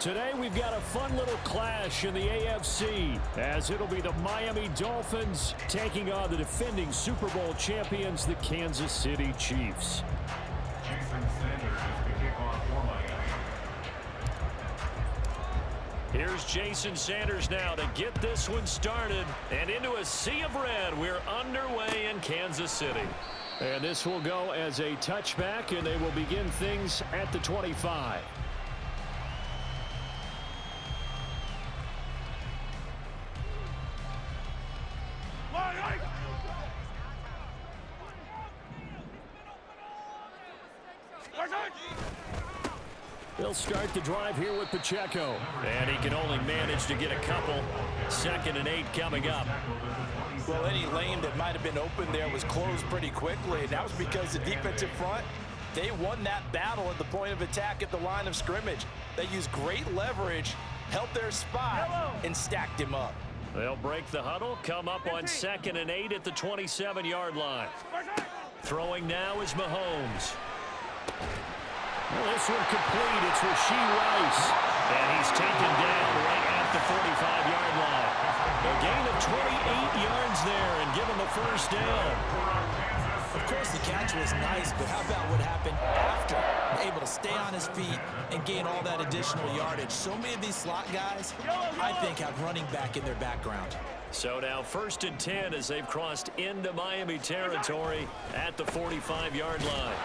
Today we've got a fun little clash in the AFC as it'll be the Miami Dolphins taking on the defending Super Bowl champions, the Kansas City Chiefs. Here's Jason Sanders now to get this one started. And into a sea of red, we're underway in Kansas City. And this will go as a touchback, and they will begin things at the 25. They'll start the drive here with Pacheco. And he can only manage to get a couple. 2nd and 8 coming up. Well, any lane that might have been open there was closed pretty quickly. And that was because the defensive front, they won that battle at the point of attack at the line of scrimmage. They used great leverage, held their spot, and stacked him up. They'll break the huddle, come up on 2nd and 8 at the 27-yard line. Throwing now is Mahomes. Well, this one complete. It's Rashee Rice. And he's taken down right at the 45-yard line. A gain of 28 yards there and given the first down. Of course, the catch was nice, but how about what happened after? Able to stay on his feet and gain all that additional yardage. So many of these slot guys, I think, have running back in their background. So now 1st and 10 as they've crossed into Miami territory at the 45-yard line.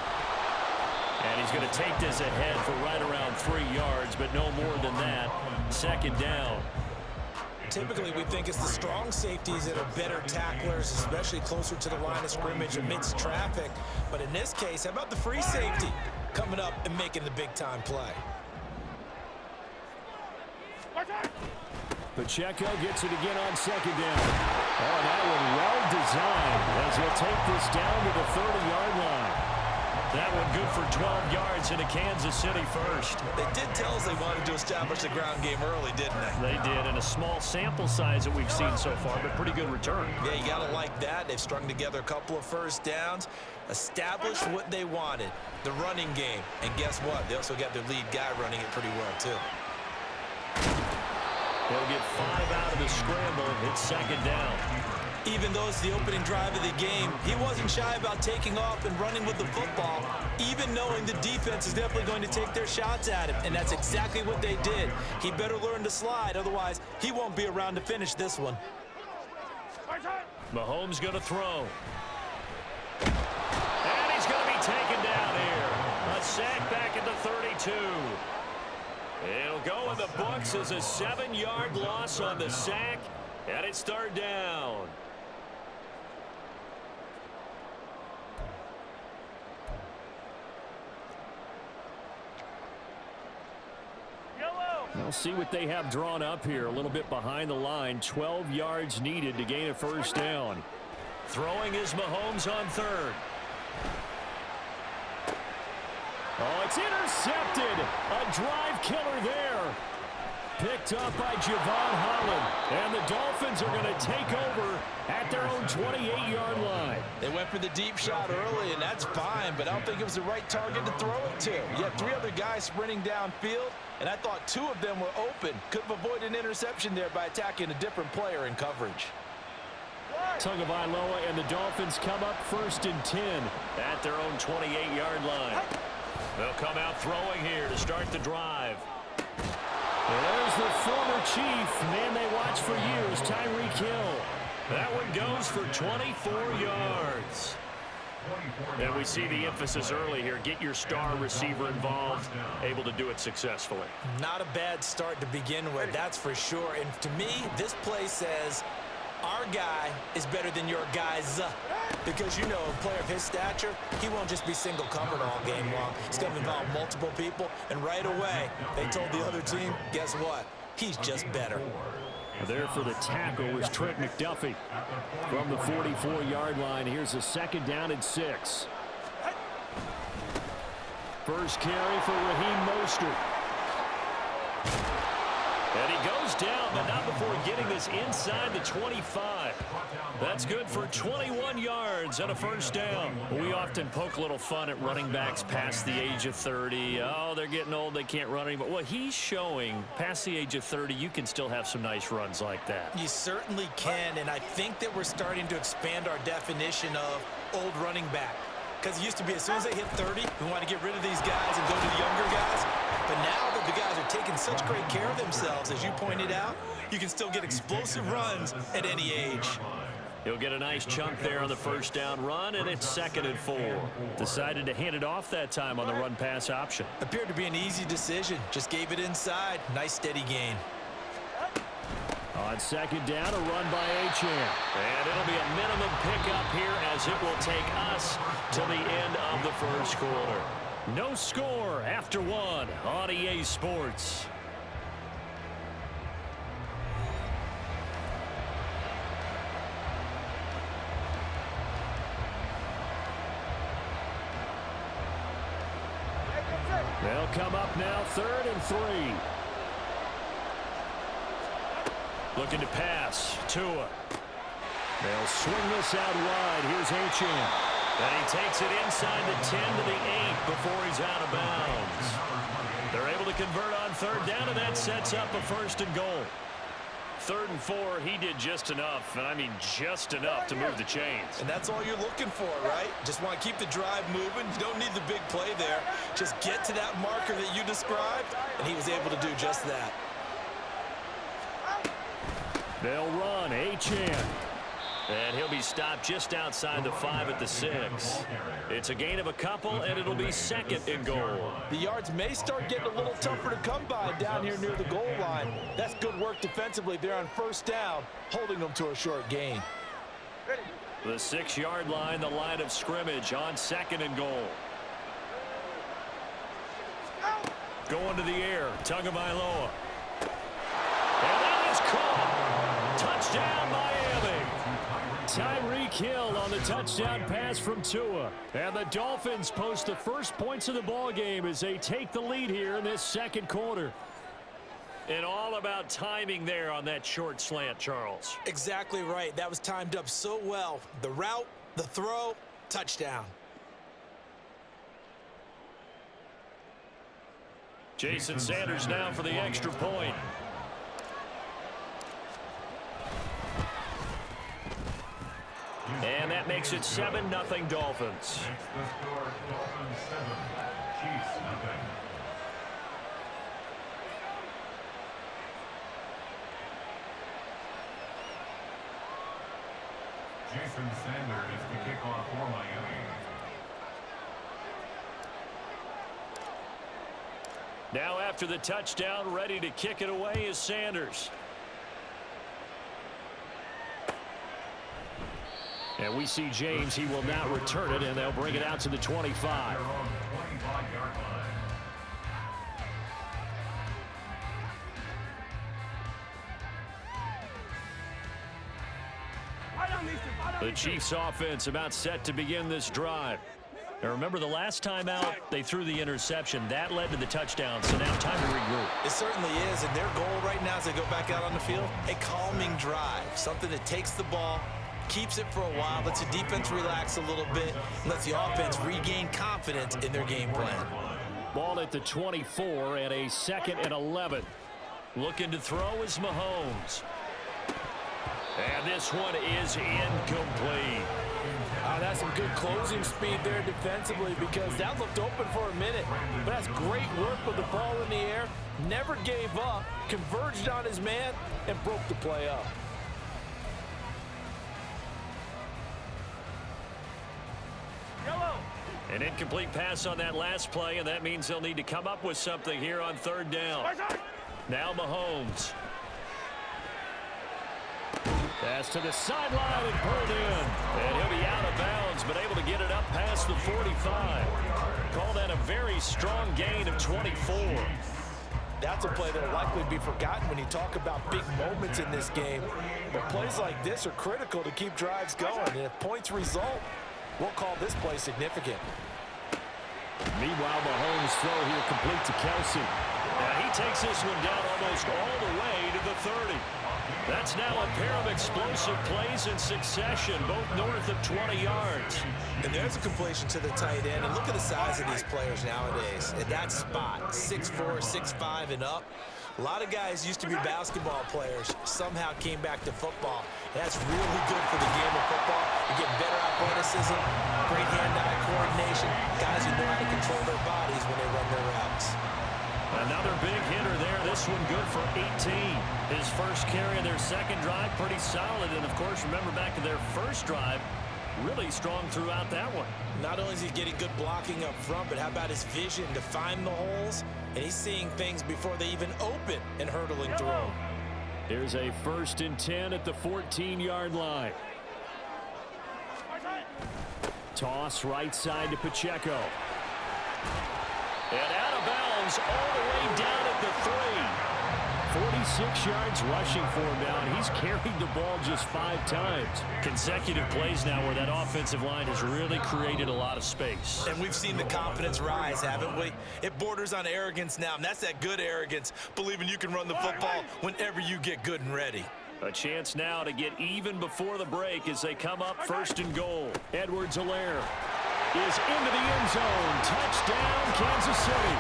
And he's going to take this ahead for right around 3 yards, but no more than that. 2nd down. Typically, we think it's the strong safeties that are better tacklers, especially closer to the line of scrimmage amidst traffic. But in this case, how about the free safety coming up and making the big-time play? Pacheco gets it again on 2nd down. Oh, that one well designed as he'll take this down to the 30-yard line. That one good for 12 yards into Kansas City first. They did tell us they wanted to establish the ground game early, didn't they? They did, in a small sample size that we've seen so far, but pretty good return. Yeah, you got to like that. They've strung together a couple of first downs, established what they wanted, the running game. And guess what? They also got their lead guy running it pretty well, too. They'll get 5 out of the scramble. It's 2nd down. Even though it's the opening drive of the game, he wasn't shy about taking off and running with the football, even knowing the defense is definitely going to take their shots at him, and that's exactly what they did. He better learn to slide, otherwise he won't be around to finish this one. Mahomes going to throw. And he's going to be taken down here. A sack back at the 32. It'll go in the books as a 7-yard loss on the sack, and it's 3rd down. We'll see what they have drawn up here. A little bit behind the line. 12 yards needed to gain a first down. Throwing is Mahomes on 3rd. Oh, it's intercepted. A drive killer there. Picked up by Javon Holland. And the Dolphins are going to take over at their own 28-yard line. They went for the deep shot early, and that's fine, but I don't think it was the right target to throw it to. You had 3 other guys sprinting downfield, and I thought 2 of them were open. Could have avoided an interception there by attacking a different player in coverage. Tagovailoa and the Dolphins come up 1st and 10 at their own 28-yard line. They'll come out throwing here to start the drive. There's the former Chief, man they watched for years, Tyreek Hill. That one goes for 24 yards. And we see the emphasis early here. Get your star receiver involved, able to do it successfully. Not a bad start to begin with, that's for sure. And to me, this play says our guy is better than your guys. Because, you know, a player of his stature, he won't just be single covered all game long. He's going to involve multiple people. And right away, they told the other team, guess what? He's just better. There for the tackle was Trent McDuffie. From the 44-yard line, here's a 2nd down and 6. First carry for Raheem Mostert. And he goes down, but not before getting this inside the 25. That's good for 21 yards and a first down. We often poke a little fun at running backs past the age of 30. Oh, they're getting old, they can't run anymore. Well, he's showing past the age of 30, you can still have some nice runs like that. You certainly can, and I think that we're starting to expand our definition of old running back. Because it used to be as soon as they hit 30, we want to get rid of these guys and go to the younger guys. But now that the guys are taking such great care of themselves, as you pointed out, you can still get explosive runs at any age. He'll get a nice chunk there on the first down run, and it's 2nd and 4. Decided to hand it off that time on the run-pass option. Appeared to be an easy decision. Just gave it inside. Nice steady gain. On 2nd down, a run by Achane. And it'll be a minimum pickup here as it will take us to the end of the first quarter. No score after 1 on EA Sports. They'll come up now 3rd and 3. Looking to pass. Tua. They'll swing this out wide. Here's Achane. And he takes it inside the 10 to the 8 before he's out of bounds. They're able to convert on 3rd down, and that sets up a 1st and goal. 3rd and 4, he did just enough, and I mean just enough to move the chains. And that's all you're looking for, right? Just want to keep the drive moving. You don't need the big play there. Just get to that marker that you described, and he was able to do just that. They'll run. Achane. And he'll be stopped just outside the 5 at the 6. It's a gain of a couple, and it'll be 2nd and goal. The yards may start getting a little tougher to come by down here near the goal line. That's good work defensively there on 1st down, holding them to a short gain. The 6-yard line, the line of scrimmage on 2nd and goal. Going to the air, Tagovailoa. And that is caught. Touchdown, Miami. Tyreek Hill on the touchdown pass from Tua. And the Dolphins post the first points of the ball game as they take the lead here in this 2nd quarter. And all about timing there on that short slant, Charles. Exactly right. That was timed up so well. The route, the throw, touchdown. Jason Sanders now for the extra point. And that makes it 7-0 Dolphins. Jason Sanders to kick off for Miami. Now after the touchdown, ready to kick it away is Sanders. And we see James. He will now return it, and they'll bring it out to the 25. The Chiefs offense about set to begin this drive. Now remember, the last time out, they threw the interception. That led to the touchdown, so now time to regroup. It certainly is, and their goal right now as they go back out on the field, a calming drive, something that takes the ball, keeps it for a while, lets the defense relax a little bit, lets the offense regain confidence in their game plan. Ball at the 24 and a 2nd and 11. Looking to throw is Mahomes. And this one is incomplete. That's some good closing speed there defensively because that looked open for a minute. But that's great work with the ball in the air. Never gave up, converged on his man, and broke the play up. An incomplete pass on that last play, and that means they'll need to come up with something here on 3rd down. Now Mahomes. Pass to the sideline and pulled in. And he'll be out of bounds, but able to get it up past the 45. Call that a very strong gain of 24. That's a play that will likely be forgotten when you talk about big moments in this game. But plays like this are critical to keep drives going. And if points result, we'll call this play significant. Meanwhile, Mahomes' throw here complete to Kelsey. Now he takes this one down almost all the way to the 30. That's now a pair of explosive plays in succession, both north of 20 yards. And there's a completion to the tight end. And look at the size of these players nowadays. At that spot, 6'4", 6'5", and up. A lot of guys used to be basketball players, somehow came back to football. And that's really good for the game of football. You get better athleticism, great hand-eye coordination, guys who know how to control their bodies when they run their routes. Another big hitter there. This one good for 18. His first carry of their second drive, pretty solid. And, of course, remember back to their first drive, really strong throughout that one. Not only is he getting good blocking up front, but how about his vision to find the holes? And he's seeing things before they even open and hurdling through them. Here's a 1st and 10 at the 14-yard line. Toss right side to Pacheco. And out of bounds all the way down at the 3. 46 yards rushing for him now, and he's carried the ball just 5 times. Consecutive plays now where that offensive line has really created a lot of space. And we've seen the confidence rise, haven't we? It borders on arrogance now, and that's that good arrogance, believing you can run the football whenever you get good and ready. A chance now to get even before the break as they come up 1st and goal. Edwards-Helaire is into the end zone. Touchdown, Kansas City.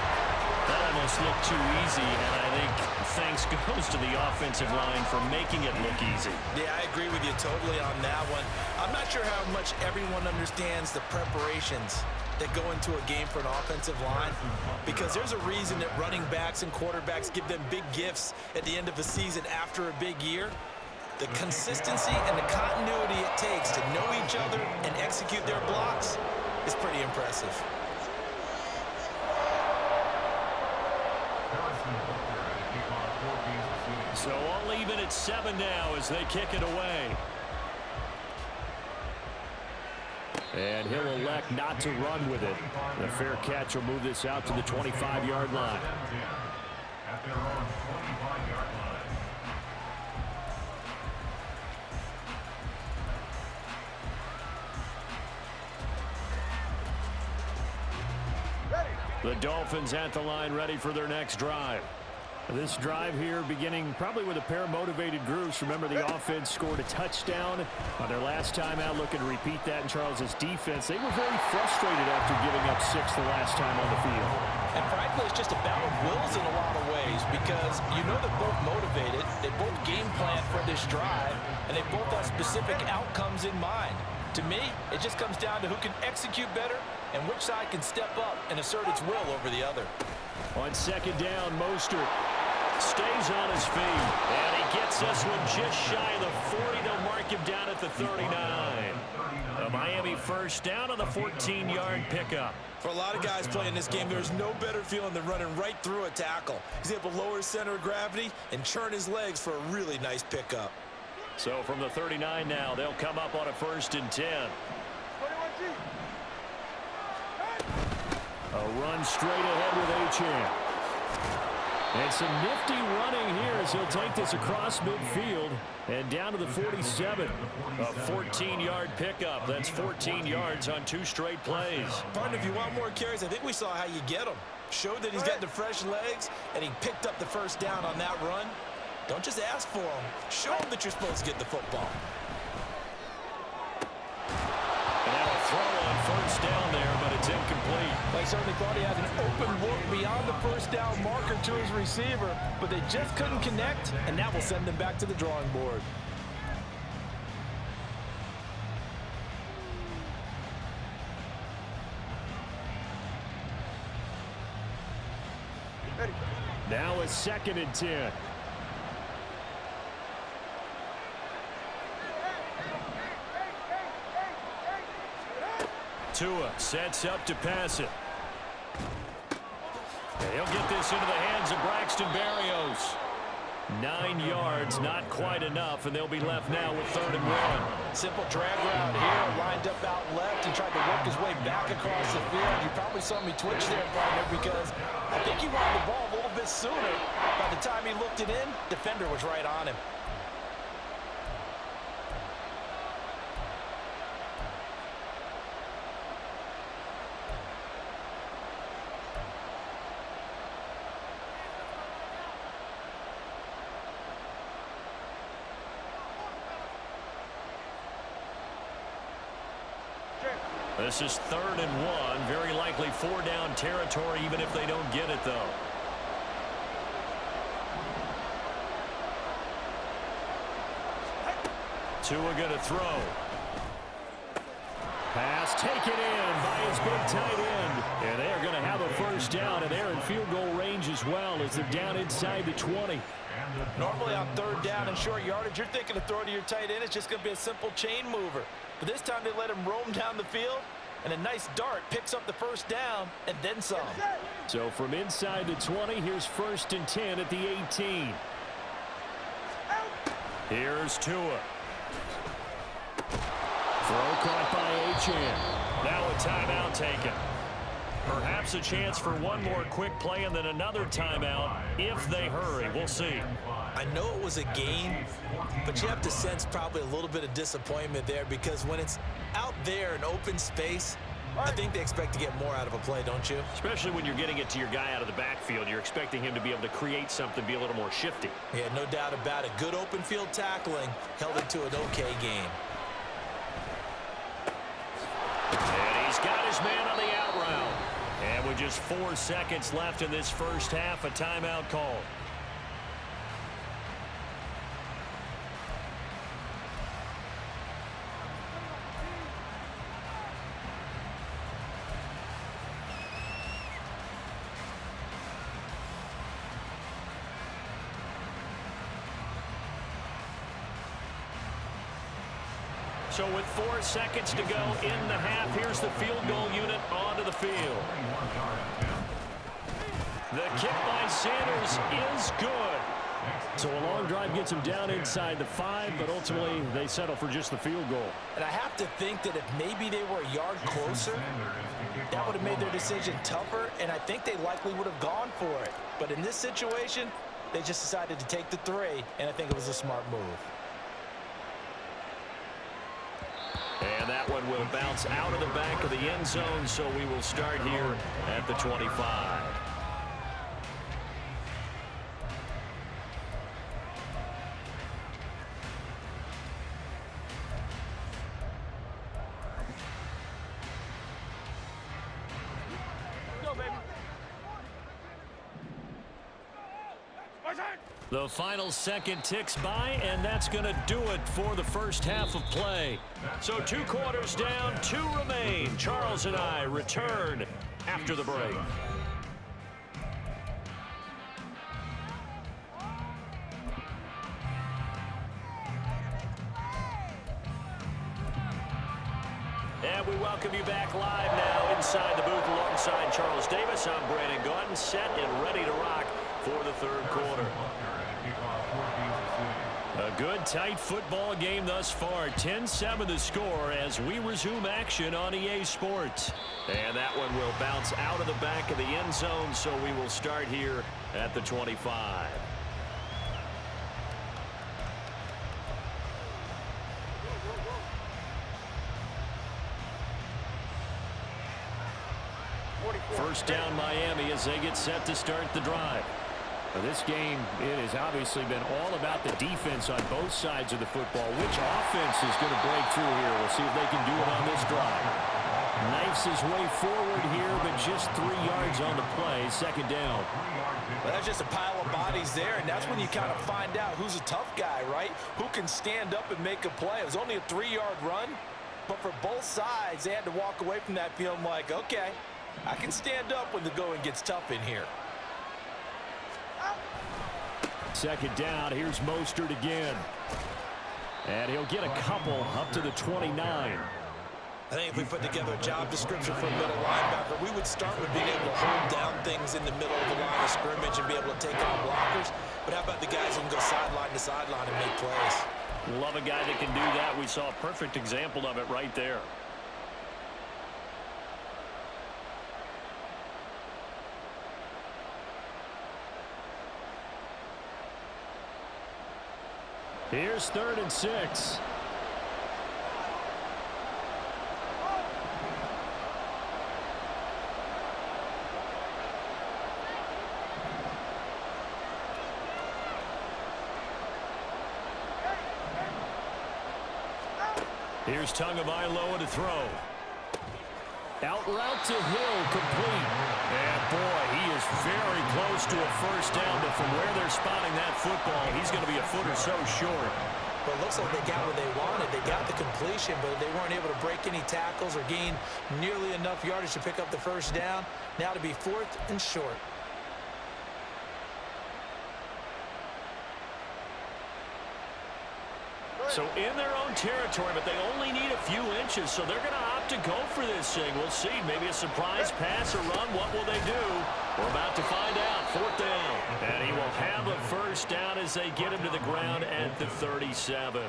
That almost looked too easy, and I think thanks goes to the offensive line for making it look easy. Yeah, I agree with you totally on that one. I'm not sure how much everyone understands the preparations that go into a game for an offensive line, because there's a reason that running backs and quarterbacks give them big gifts at the end of the season after a big year. The consistency and the continuity it takes to know each other and execute their blocks is pretty impressive. So all even at 7 now as they kick it away. And he'll elect not to run with it. The fair catch will move this out to the 25-yard line. At their own 25-yard line. The Dolphins at the line ready for their next drive. This drive here beginning probably with a pair of motivated groups. Remember, the offense scored a touchdown on their last time out, looking to repeat that in Charles's defense. They were very frustrated after giving up 6 the last time on the field. And frankly, it's just a battle of wills in a lot of ways, because you know they're both motivated, they both game plan for this drive, and they both have specific outcomes in mind. To me, it just comes down to who can execute better and which side can step up and assert its will over the other. On 2nd down, Mostert stays on his feet, and he gets this one just shy of the 40. They'll mark him down at the 39. A Miami 1st down on the 14-yard pickup. For a lot of guys playing this game, there's no better feeling than running right through a tackle. He's able to lower his center of gravity and churn his legs for a really nice pickup. So from the 39 now, they'll come up on a 1st and 10. A run straight ahead with Achane. And some nifty running here as he'll take this across midfield and down to the 47. A 14-yard pickup. That's 14 yards on 2 straight plays. Partner, if you want more carries, I think we saw how you get them. Showed that he's got the fresh legs, and he picked up the 1st down on that run. Don't just ask for them. Show them that you're supposed to get the football. And now a throw on 1st down there, but it's incomplete. They certainly thought he had an open look beyond the 1st down marker to his receiver, but they just couldn't connect, and that will send them back to the drawing board. Now a 2nd and 10. Tua sets up to pass it. And he'll get this into the hands of Braxton Berrios. 9 yards, not quite enough, and they'll be left now with 3rd and 1. Simple drag route here, lined up out left and tried to work his way back across the field. You probably saw me twitch there, partner, because I think he wanted the ball a little bit sooner. By the time he looked it in, defender was right on him. This is 3rd and 1. Very likely 4-down territory, even if they don't get it, though. Tua going to throw. Pass taken in by his big tight end. And they're going to have a first down, and they're in field goal range as well as they're down inside the 20. Normally on 3rd down and short yardage, you're thinking of throw to your tight end. It's just going to be a simple chain mover. But this time they let him roam down the field, and a nice dart picks up the first down and then some. So from inside the 20, here's 1st and 10 at the 18. Here's Tua. Throw caught by Achane. Now a timeout taken. Perhaps a chance for one more quick play and then another timeout if they hurry. We'll see. I know it was a game, but you have to sense probably a little bit of disappointment there because when it's out there in open space, I think they expect to get more out of a play, don't you? Especially when you're getting it to your guy out of the backfield. You're expecting him to be able to create something, be a little more shifty. Yeah, no doubt about it. Good open field tackling held it to an okay game. And he's got his man on the out route. And with just 4 seconds left in this first half, a timeout call. So with 4 seconds to go in the half, here's the field goal unit onto the field. The kick by Sanders is good. So a long drive gets him down inside the 5, but ultimately they settle for just the field goal. And I have to think that if maybe they were a yard closer, that would have made their decision tougher, and I think they likely would have gone for it. But in this situation, they just decided to take the 3, and I think it was a smart move. And that one will bounce out of the back of the end zone, so we will start here at the 25. Go, baby. The final second ticks by, and that's going to do it for the first half of play. So 2 quarters down, 2 remain. Charles and I return after the break. And we welcome you back live now inside the booth alongside Charles Davis. I'm Brandon Gordon, set and ready to rock for the 3rd quarter. A good, tight football game thus far. 10-7 the score as we resume action on EA Sports. And that one will bounce out of the back of the end zone, so we will start here at the 25. First down Miami as they get set to start the drive. Now this game, it has obviously been all about the defense on both sides of the football. Which offense is going to break through here? We'll see if they can do it on this drive. Knifes his way forward here, but just 3 yards on the play. 2nd down. Well, that's just a pile of bodies there, and that's when you kind of find out who's a tough guy, right? Who can stand up and make a play. It was only a 3-yard run, but for both sides, they had to walk away from that feeling like, okay, I can stand up when the going gets tough in here. 2nd down. Here's Mostert again. And he'll get a couple up to the 29. I think if we put together a job description for a middle linebacker, we would start with being able to hold down things in the middle of the line of scrimmage and be able to take on blockers. But how about the guys who can go sideline to sideline and make plays? Love a guy that can do that. We saw a perfect example of it right there. Here's 3rd and 6. Here's Tagovailoa to throw. Out route to Hill, complete. And boy, he is very close to a first down, but from where they're spotting that football, he's going to be a foot or so short. Well, it looks like they got what they wanted. They got the completion, but they weren't able to break any tackles or gain nearly enough yardage to pick up the first down. Now to be 4th and short. So in their own territory, but they only need a few inches, so they're going to opt to go for this thing. We'll see. Maybe a surprise pass or run. What will they do? We're about to find out. 4th down. And he will have a first down as they get him to the ground at the 37.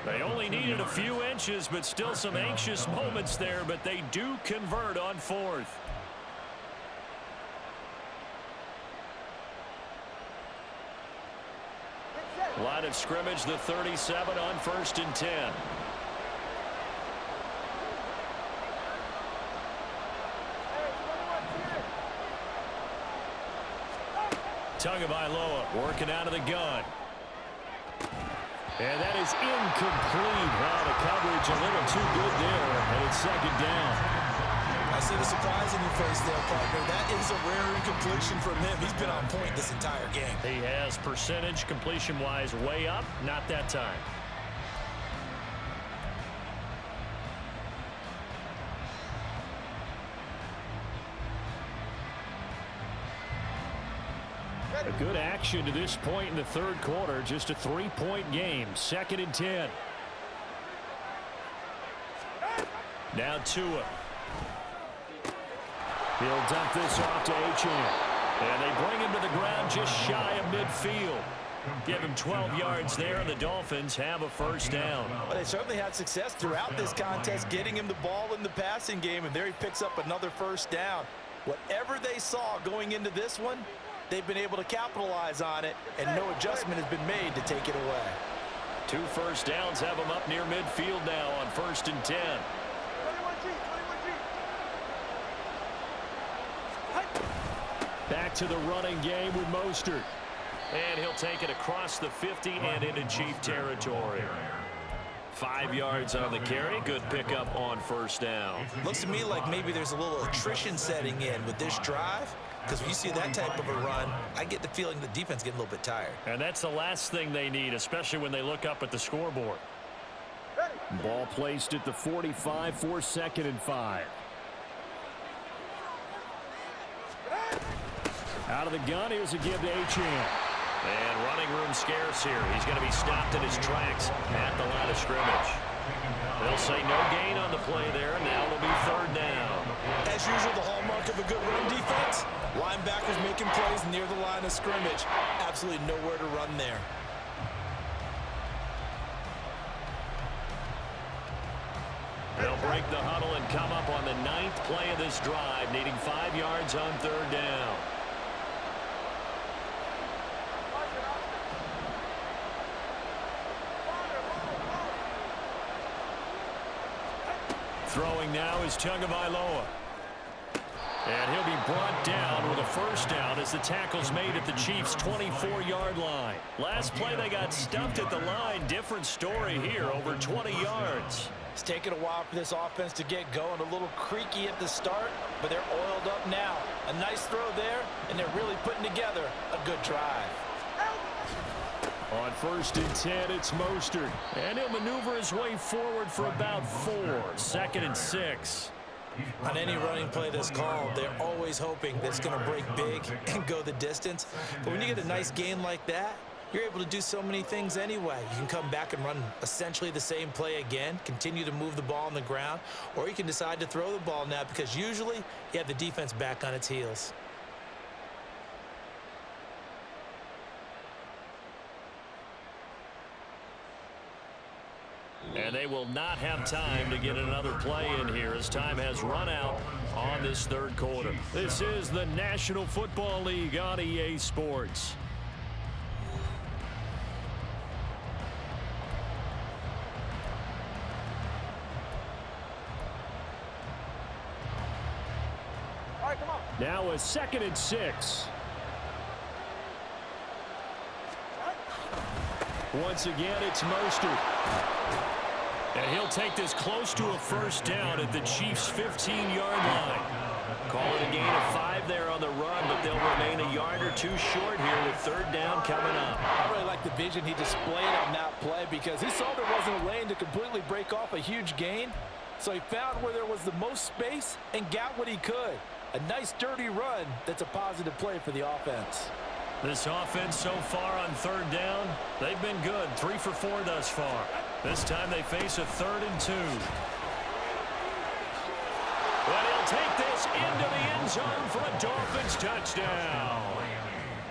They only needed a few inches, but still some anxious moments there, but they do convert on 4th. Line of scrimmage, the 37 on 1st and 10. Tagovailoa working out of the gun. And that is incomplete. Wow, the coverage a little too good there, and it's 2nd down. I see the surprise in your face there, partner. That is a rare incompletion from him. He's been on point this entire game. He has percentage completion-wise way up, not that time. A good action to this point in the 3rd quarter. Just a 3-point game. 2nd and 10. Now Tua. He'll dump this off to H.N. And they bring him to the ground just shy of midfield. Give him 12 yards there, and the Dolphins have a first down. Well, they certainly had success throughout this contest, getting him the ball in the passing game, and there he picks up another first down. Whatever they saw going into this one, they've been able to capitalize on it, and no adjustment has been made to take it away. 2 first downs have them up near midfield now on 1st and 10. Back to the running game with Mostert. And he'll take it across the 50 and into Chief territory. 5 yards on the carry. Good pickup on first down. Looks to me like maybe there's a little attrition setting in with this drive, because when you see that type of a run, I get the feeling the defense getting a little bit tired. And that's the last thing they need, especially when they look up at the scoreboard. Ball placed at the 45 for 2nd and 5. Out of the gun, here's a give to H.N. And running room scarce here. He's going to be stopped in his tracks at the line of scrimmage. They'll say no gain on the play there. Now it'll be 3rd down. As usual, the hallmark of a good run defense, linebackers making plays near the line of scrimmage. Absolutely nowhere to run there. They'll break the huddle and come up on the 9th play of this drive, needing 5 yards on 3rd down. Throwing now is Tagovailoa. And he'll be brought down with a first down as the tackle's made at the Chiefs' 24-yard line. Last play they got stuffed at the line. Different story here, over 20 yards. It's taken a while for this offense to get going. A little creaky at the start, but they're oiled up now. A nice throw there, and they're really putting together a good drive. On 1st and 10, it's Mostert. And he'll maneuver his way forward for about 4. 2nd and 6. On any running play that's called, they're always hoping that it's going to break big and go the distance. But when you get a nice gain like that, you're able to do so many things anyway. You can come back and run essentially the same play again, continue to move the ball on the ground, or you can decide to throw the ball now because usually you have the defense back on its heels. And they will not have time to get another play in here as time has run out on this 3rd quarter. This is the National Football League on EA Sports. All right, come on. Now a 2nd and 6. Once again, it's Mostert. And he'll take this close to a first down at the Chiefs' 15-yard line. Call it a gain of 5 there on the run, but they'll remain a yard or two short here with third down coming up. I really like the vision he displayed on that play because he saw there wasn't a lane to completely break off a huge gain. So he found where there was the most space and got what he could. A nice, dirty run that's a positive play for the offense. This offense so far on third down, they've been good. 3 for 4 thus far. This time they face a 3rd and 2. But he'll take this into the end zone for a Dolphins touchdown.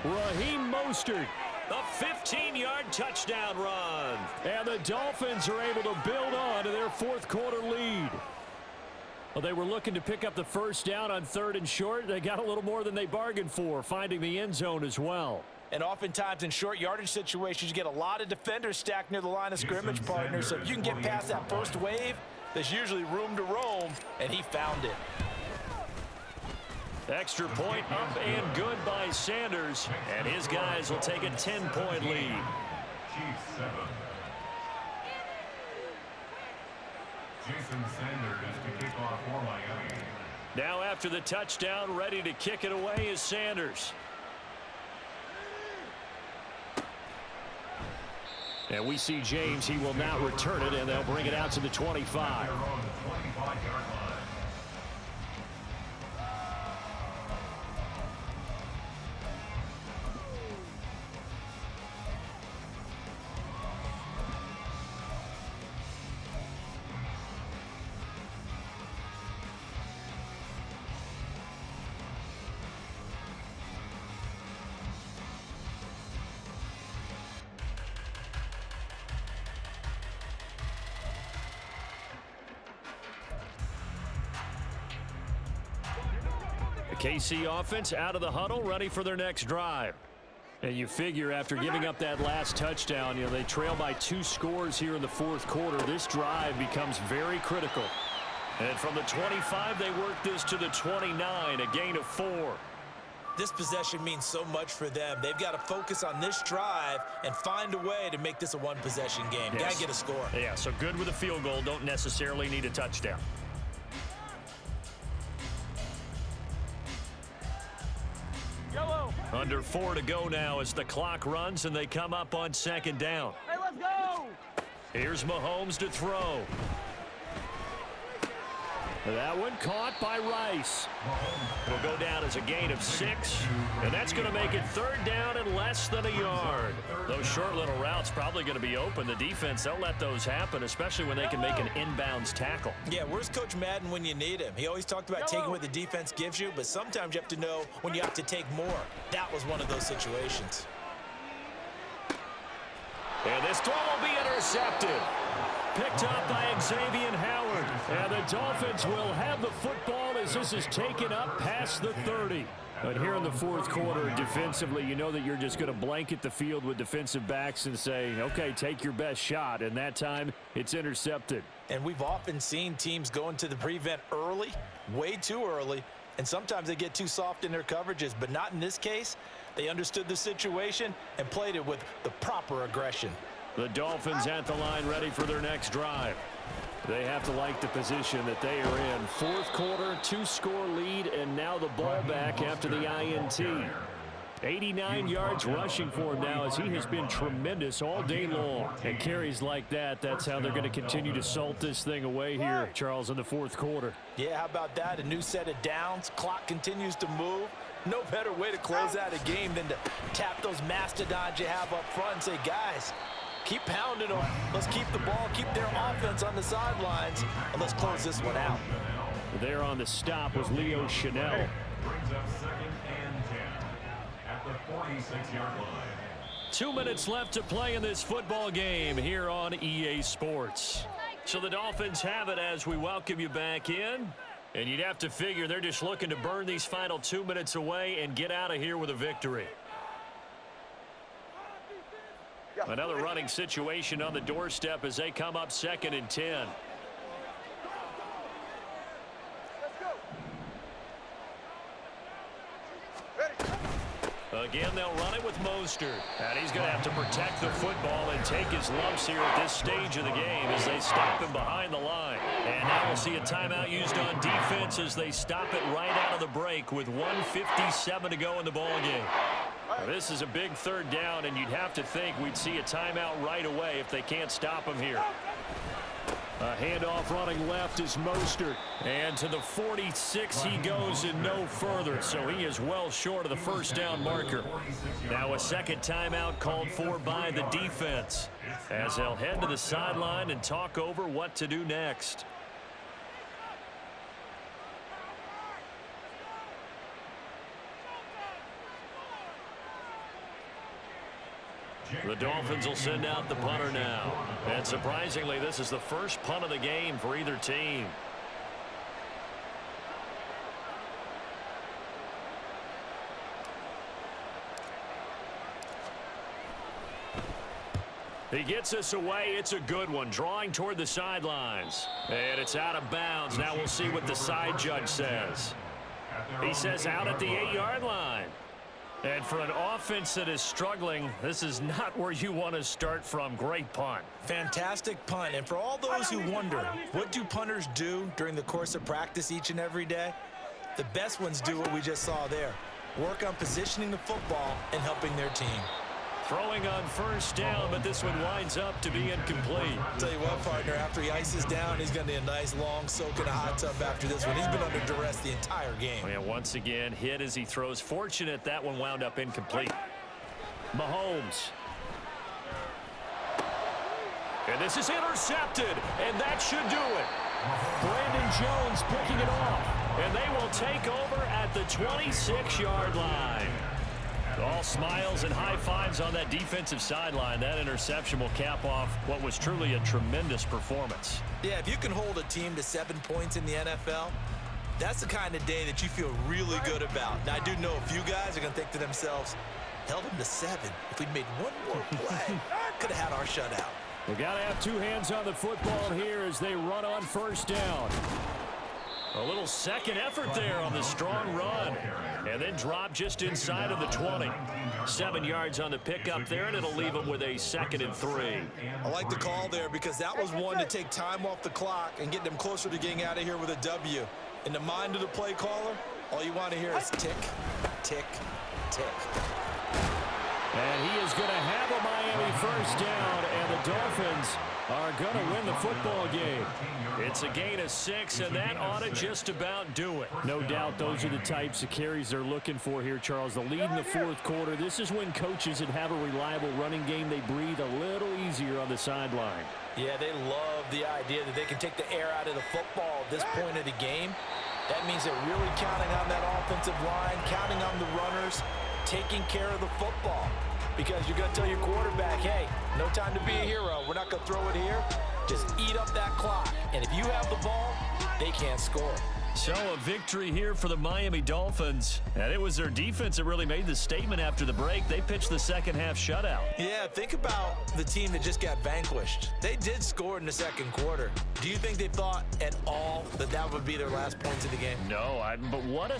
Raheem Mostert, a 15-yard touchdown run. And the Dolphins are able to build on to their fourth-quarter lead. Well, they were looking to pick up the first down on 3rd and short. They got a little more than they bargained for, finding the end zone as well. And oftentimes in short yardage situations, you get a lot of defenders stacked near the line of scrimmage, partners. So if you can get past that first wave, there's usually room to roam, and he found it. Extra point up and good by Sanders, and his guys will take a 10-point lead. Chiefs 7. Jason Sanders to kick off for Miami. Now after the touchdown, ready to kick it away is Sanders. And we see James. He will not return it, and they'll bring it out to the 25. They're on the 25-yard line. KC offense out of the huddle, ready for their next drive. And you figure after giving up that last touchdown, they trail by 2 scores here in the fourth quarter. This drive becomes very critical. And from the 25, they work this to the 29, a gain of 4. This possession means so much for them. They've got to focus on this drive and find a way to make this a one-possession game. Yes. Got to get a score. Yeah, so good with a field goal. Don't necessarily need a touchdown. Under 4 to go now as the clock runs and they come up on 2nd down. Hey, let's go! Here's Mahomes to throw. That one caught by Rice. Will go down as a gain of 6, and that's going to make it 3rd down and less than a yard. Those short little routes probably going to be open. The defense, they'll let those happen, especially when they can make an inbounds tackle. Yeah, where's Coach Madden when you need him? He always talked about taking what the defense gives you, but sometimes you have to know when you have to take more. That was one of those situations. And this throw will be intercepted. Picked up by Xavier Howard. And the Dolphins will have the football as this is taken up past the 30. But here in the fourth quarter, defensively, you know that you're just going to blanket the field with defensive backs and say, okay, take your best shot. And that time, it's intercepted. And we've often seen teams go into the prevent early, way too early, and sometimes they get too soft in their coverages, but not in this case. They understood the situation and played it with the proper aggression. The Dolphins at the line ready for their next drive. They have to like the position that they are in. Fourth quarter, 2-score lead, and now the ball back after the INT. 89 yards rushing for him now as he has been tremendous all day long. And carries like that, that's how they're going to continue to salt this thing away here, Charles, in the fourth quarter. Yeah, how about that? A new set of downs. Clock continues to move. No better way to close out a game than to tap those mastodons you have up front and say, guys, keep pounding them. Let's keep the ball, keep their offense on the sidelines, and let's close this one out. There on the stop was Leo Chanel. Brings up 2nd and 10 at the 46-yard line. 2 minutes left to play in this football game here on EA Sports. So the Dolphins have it as we welcome you back in. And you'd have to figure they're just looking to burn these final 2 minutes away and get out of here with a victory. Another running situation on the doorstep as they come up 2nd and 10. Again, they'll run it with Mostert. And he's going to have to protect the football and take his lumps here at this stage of the game as they stop him behind the line. And now we'll see a timeout used on defense as they stop it right out of the break with 1:57 to go in the ballgame. Now, this is a big third down, and you'd have to think we'd see a timeout right away if they can't stop him here. A handoff running left is Mostert. And to the 46 he goes and no further. So he is well short of the first down marker. Now a second timeout called for by the defense as they'll head to the sideline and talk over what to do next. The Dolphins will send out the punter now. And surprisingly, this is the first punt of the game for either team. He gets this away. It's a good one. Drawing toward the sidelines. And it's out of bounds. Now we'll see what the side judge says. He says out at the 8-yard line. And for an offense that is struggling, this is not where you want to start from. Great punt. Fantastic punt. And for all those who wonder, what do punters do during the course of practice each and every day? The best ones do what we just saw there. Work on positioning the football and helping their team. Throwing on first down, but this one winds up to be incomplete. Tell you what, partner, after he ices down, he's going to need a nice long soak in a hot tub after this one. He's been under duress the entire game. And once again, hit as he throws. Fortunate that one wound up incomplete. Mahomes. And this is intercepted, and that should do it. Brandon Jones picking it off, and they will take over at the 26-yard line. All smiles and high fives on that defensive sideline. That interception will cap off what was truly a tremendous performance. Yeah, if you can hold a team to 7 points in the NFL, that's the kind of day that you feel really good about. Now, I do know a few guys are going to think to themselves, held them to 7. If we'd made one more play, could have had our shutout. We got to have two hands on the football here as they run on first down. A little second effort there on the strong run. And then drop just inside of the 20. 7 yards on the pickup there, and it'll leave them with a 2nd and 3. I like the call there because that was one to take time off the clock and get them closer to getting out of here with a W. In the mind of the play caller, all you want to hear is tick, tick, tick. And he is going to have a Miami first down, and the Dolphins are going to win the football game. It's a gain of 6, and that ought to just about do it. No doubt those are the types of carries they're looking for here, Charles. The lead in the fourth quarter. This is when coaches that have a reliable running game, they breathe a little easier on the sideline. Yeah, they love the idea that they can take the air out of the football at this point of the game. That means they're really counting on that offensive line, counting on the runners, taking care of the football. Because you're going to tell your quarterback, hey, no time to be a hero. We're not going to throw it here. Just eat up that clock. And if you have the ball, they can't score. So a victory here for the Miami Dolphins. And it was their defense that really made the statement after the break. They pitched the second half shutout. Yeah, think about the team that just got vanquished. They did score in the second quarter. Do you think they thought at all that that would be their last points of the game? No, but what a